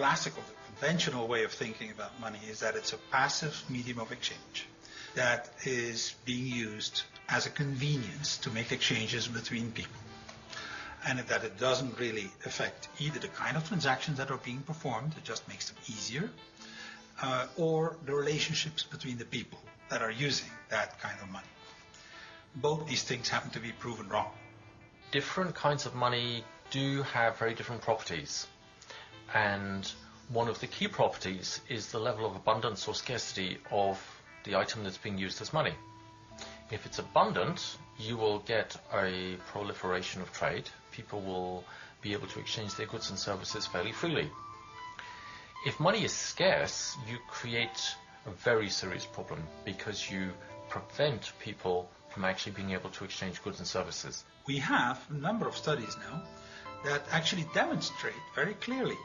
classical, the conventional way of thinking about money is that it's a passive medium of exchange that is being used as a convenience to make exchanges between people, and that it doesn't really affect either the kind of transactions that are being performed, it just makes them easier, or the relationships between the people that are using that kind of money. Both these things happen to be proven wrong. Different kinds of money do have very different properties, and one of the key properties is the level of abundance or scarcity of the item that's being used as money. If it's abundant, you will get a proliferation of trade. People will be able to exchange their goods and services fairly freely. If money is scarce, you create a very serious problem because you prevent people from actually being able to exchange goods and services. We have a number of studies now that actually demonstrate very clearly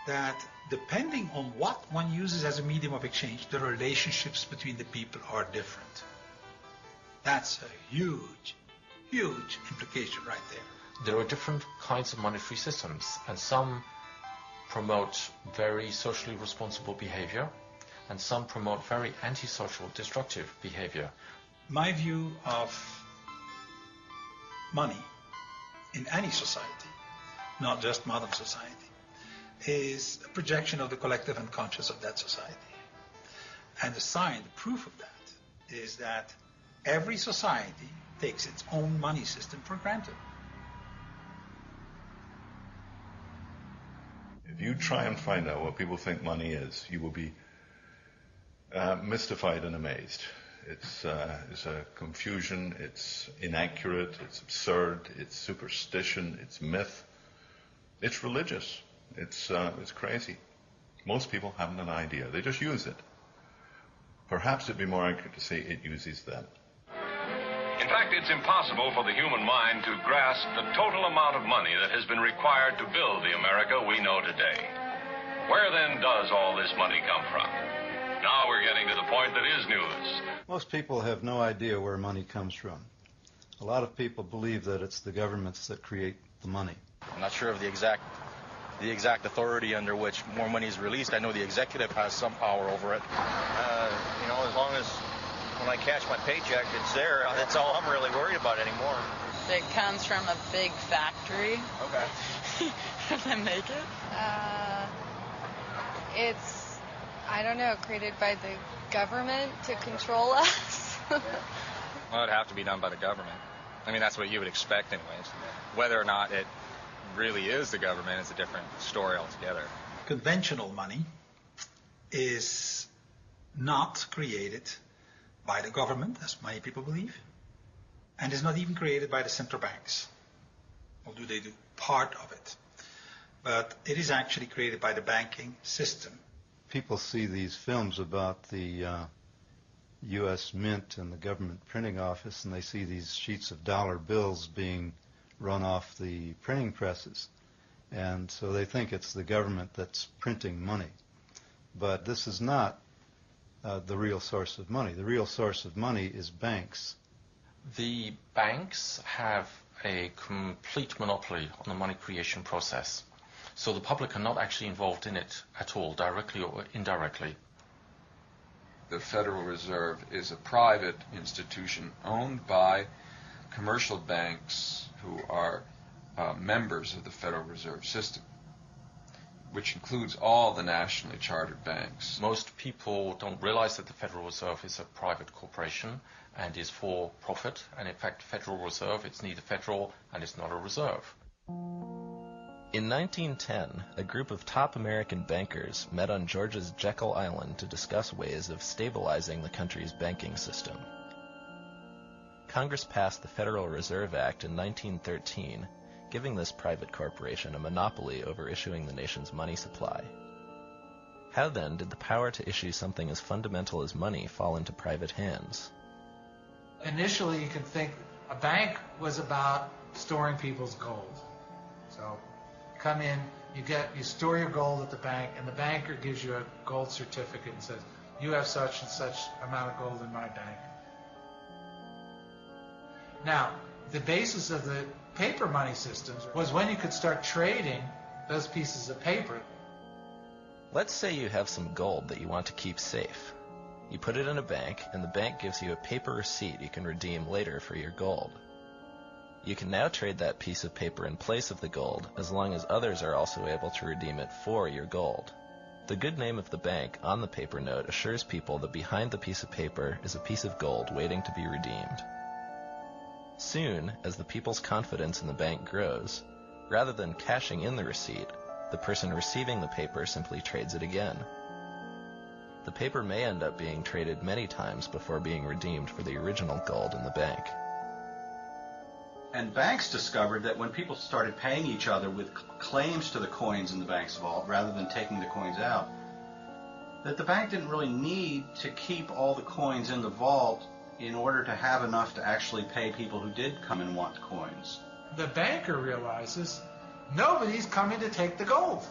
that depending on what one uses as a medium of exchange, the relationships between the people are different. That's a huge, huge implication right there. There are different kinds of monetary systems, and some promote very socially responsible behavior, and some promote very antisocial, destructive behavior. My view of money in any society, not just modern society, is a projection of the collective unconscious of that society. And the sign, the proof of that, is that every society takes its own money system for granted. If you try and find out what people think money is, you will be mystified and amazed. It's a confusion, it's inaccurate, it's absurd, it's superstition, it's myth, it's religious, it's crazy. Most people haven't an idea, they just use it. Perhaps it'd be more accurate to say it uses them. In fact, it's impossible for the human mind to grasp the total amount of money that has been required to build the America we know today. Where then does all this money come from? Now we're getting to the point that is news. Most people have no idea where money comes from. A lot of people believe that it's the governments that create the money. I'm not sure of the exact authority under which more money is released. I know the executive has some power over it. As long as when I cash my paycheck, it's there. That's all I'm really worried about anymore. It comes from a big factory. Okay. And they make it? It's, I don't know, created by the government to control us. Well, it'd have to be done by the government. I mean, that's what you would expect anyways. Whether or not it really is the government is a different story altogether. Conventional money is not created by the government, as many people believe, and is not even created by the central banks, although they do part of it. But it is actually created by the banking system. People see these films about the U.S. Mint and the government printing office, and they see these sheets of dollar bills being run off the printing presses. And so they think it's the government that's printing money. But this is not the real source of money. The real source of money is banks. The banks have a complete monopoly on the money creation process. So the public are not actually involved in it at all, directly or indirectly. The Federal Reserve is a private institution owned by commercial banks who are members of the Federal Reserve System, which includes all the nationally chartered banks. Most people don't realize that the Federal Reserve is a private corporation and is for profit. And in fact, Federal Reserve, it's neither federal and it's not a reserve. In 1910, a group of top American bankers met on Georgia's Jekyll Island to discuss ways of stabilizing the country's banking system. Congress passed the Federal Reserve Act in 1913, giving this private corporation a monopoly over issuing the nation's money supply. How then did the power to issue something as fundamental as money fall into private hands? Initially, you can think a bank was about storing people's gold. So come in, you store your gold at the bank, and the banker gives you a gold certificate and says, you have such and such amount of gold in my bank. Now, the basis of the paper money systems was when you could start trading those pieces of paper. Let's say you have some gold that you want to keep safe. You put it in a bank, and the bank gives you a paper receipt you can redeem later for your gold. You can now trade that piece of paper in place of the gold, as long as others are also able to redeem it for your gold. The good name of the bank on the paper note assures people that behind the piece of paper is a piece of gold waiting to be redeemed. Soon, as the people's confidence in the bank grows, rather than cashing in the receipt, the person receiving the paper simply trades it again. The paper may end up being traded many times before being redeemed for the original gold in the bank. And banks discovered that when people started paying each other with claims to the coins in the bank's vault rather than taking the coins out, that the bank didn't really need to keep all the coins in the vault in order to have enough to actually pay people who did come and want coins. The banker realizes nobody's coming to take the gold.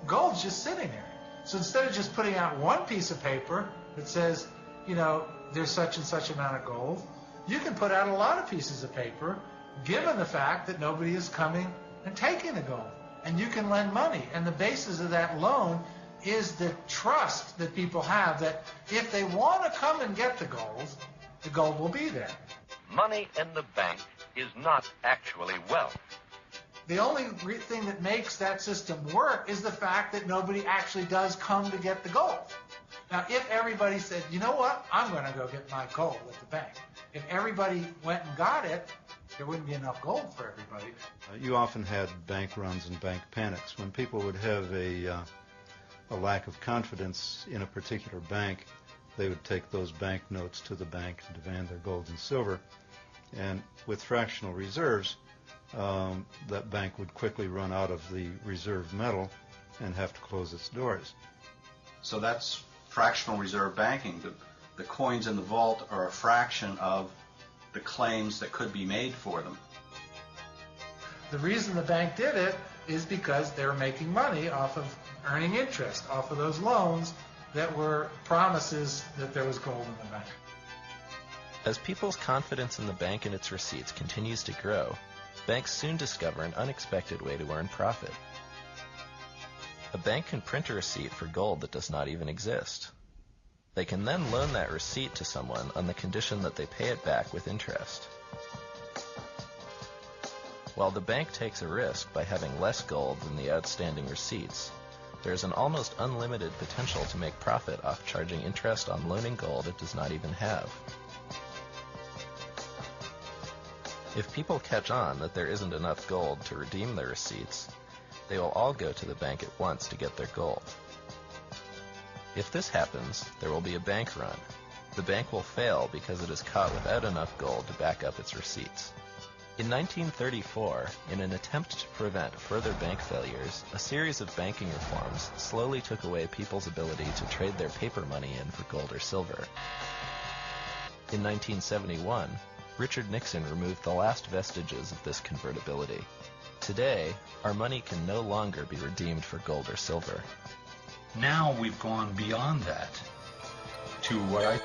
Gold's just sitting there. So instead of just putting out one piece of paper that says, there's such and such amount of gold, you can put out a lot of pieces of paper given the fact that nobody is coming and taking the gold. And you can lend money. And the basis of that loan is the trust that people have that if they want to come and get the gold will be there. Money in the bank is not actually wealth. The only thing that makes that system work is the fact that nobody actually does come to get the gold. Now, if everybody said, you know what, I'm going to go get my gold at the bank. If everybody went and got it, there wouldn't be enough gold for everybody. You often had bank runs and bank panics. When people would have a lack of confidence in a particular bank, they would take those bank notes to the bank and demand their gold and silver. And with fractional reserves, that bank would quickly run out of the reserve metal and have to close its doors. So that's fractional reserve banking. The coins in the vault are a fraction of the claims that could be made for them. The reason the bank did it is because they were making money off of earning interest, off of those loans that were promises that there was gold in the bank. As people's confidence in the bank and its receipts continues to grow, banks soon discover an unexpected way to earn profit. A bank can print a receipt for gold that does not even exist. They can then loan that receipt to someone on the condition that they pay it back with interest. While the bank takes a risk by having less gold than the outstanding receipts, there is an almost unlimited potential to make profit off charging interest on loaning gold it does not even have. If people catch on that there isn't enough gold to redeem their receipts, they will all go to the bank at once to get their gold. If this happens, there will be a bank run. The bank will fail because it is caught without enough gold to back up its receipts. In 1934, in an attempt to prevent further bank failures, a series of banking reforms slowly took away people's ability to trade their paper money in for gold or silver. In 1971, Richard Nixon removed the last vestiges of this convertibility. Today, our money can no longer be redeemed for gold or silver. Now we've gone beyond that to what I